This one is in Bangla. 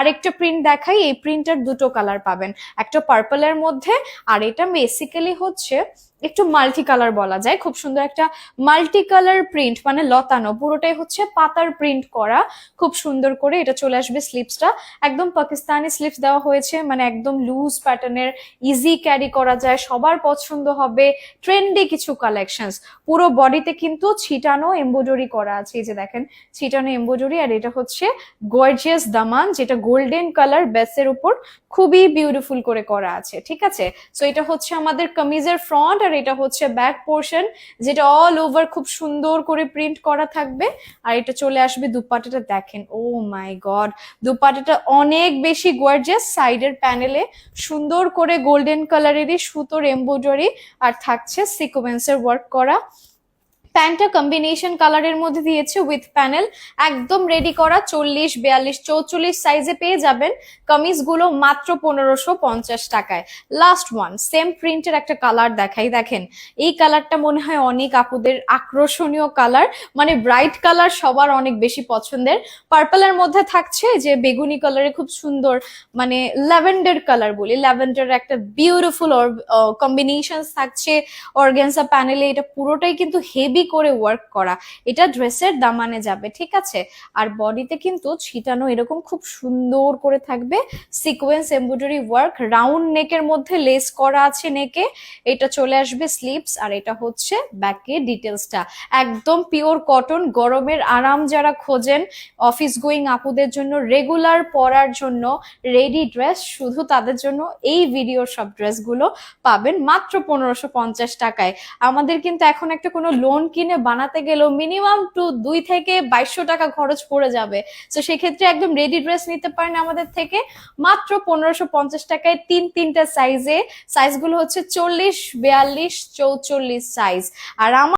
আরেকটা প্রিন্ট দেখাই, এই প্রিন্টার দুটো কালার পাবেন, একটা পার্পলের মধ্যে, আর এটা বেসিক্যালি হচ্ছে একটু মাল্টি কালার বলা যায়, খুব সুন্দর একটা মাল্টি কালার প্রিন্ট, মানে লতানো, পুরোটাই হচ্ছে পাতার প্রিন্ট করা, খুব সুন্দর করে এটা চলে আসবে। স্লিপসটা একদম পাকিস্তানি স্লিপস দেওয়া হয়েছে, মানে একদম লুজ প্যাটার্নের, ইজি ক্যারি করা যায়, সবার পছন্দ হবে, ট্রেন্ডি কিছু কালেকশনস। পুরো বডিতে কিন্তু ছিটানো এমব্রয়ডারি করা আছে, এই যে দেখেন ছিটানো এমব্রয়ডারি, আর এটা হচ্ছে গর্জিয়াস দামান, যেটা গোল্ডেন কালার বেসের উপর খুবই বিউটিফুল করে করা আছে, ঠিক আছে। সো এটা হচ্ছে আমাদের কামিজের ফ্রন্ট, আর এটা হচ্ছে ব্যাক পোর্শন, যেটা অল ওভার খুব সুন্দর করে প্রিন্ট করা থাকবে। আর এটা চলে আসবে দুপাট্টাটা, দেখেন ও মাই গড, দুপাট্টাটা অনেক বেশি গর্জিয়াস, সাইডের প্যানেলে সুন্দর করে গোল্ডেন কালারেরই সুতোর এমব্রয়ডারি, আর থাকছে সিকোয়েন্সের ওয়ার্ক করা। প্যান্টটা কম্বিনেশন কালারের মধ্যে দিয়েছে উইথ প্যানেল, একদম রেডি করা, 40, 42, 44 সাইজে পেয়ে যাবেন কামিজগুলো মাত্র 1550 টাকায়। লাস্ট ওয়ান, সেম প্রিন্টের একটা কালার দেখাই, দেখেন এই কালারটা মনে হয় অনেক আপুদের আকর্ষণীয় কালার, মানে ব্রাইট কালার সবার অনেক বেশি পছন্দের। পার্পলের মধ্যে থাকছে যে বেগুনি কালারে খুব সুন্দর, মানে ল্যাভেন্ডার কালার বলি, ল্যাভেন্ডার একটা বিউটিফুল কম্বিনেশন থাকছে অর্গানজা প্যানেলে, এটা পুরোটাই কিন্তু হেভি করে ওয়ার্ক করা, এটা ড্রেসের দামানে যাবে, ঠিক আছে। আর বডিতে কিন্তু ছিটানো এরকম খুব সুন্দর করে থাকবে সিকোয়েন্স এমব্রয়ডারি ওয়ার্ক, রাউন্ড নেকের মধ্যে লেস করা আছে নেকে, এটা চলে আসবে স্লিপস, আর এটা হচ্ছে ব্যাকে ডিটেলসটা, একদম পিওর কটন, গরমের আরাম যারা খোঁজেন, অফিস গোয়িং আপুদের জন্য, রেগুলার পরার জন্য রেডি ড্রেস, শুধু তাদের জন্য এই ভিডিওর সব ড্রেসগুলো পাবেন মাত্র 1550 টাকায়। আমাদের কিন্তু এখন একটা কোনো লোন কিনে বানাতে গেলেও মিনিমাম 2 থেকে 2200 টাকা খরচ পড়ে যাবে। তো সেক্ষেত্রে একদম রেডি ড্রেস নিতে পারেন আমাদের থেকে মাত্র 1550 টাকায়, তিনটা সাইজে, সাইজগুলো হচ্ছে 40, 42, 44 সাইজ। আর